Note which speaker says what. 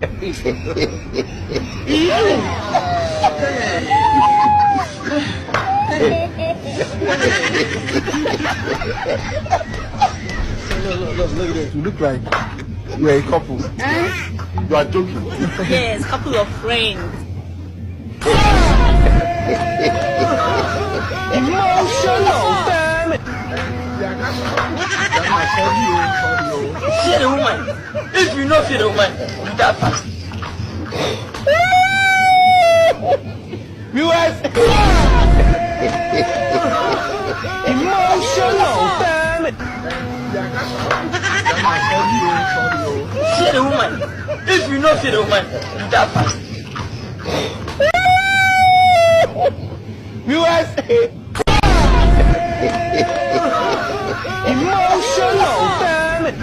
Speaker 1: Look at this. You look like you're a couple. You are joking.
Speaker 2: Yes, couple of friends.
Speaker 3: Emotional, damn it.
Speaker 2: Fear the woman. If you know fear the woman, do that fast.
Speaker 3: US. Emotional, damn it.
Speaker 2: Fear the woman. If you know fear the woman, do that fast.
Speaker 3: US. Emotional, damn it.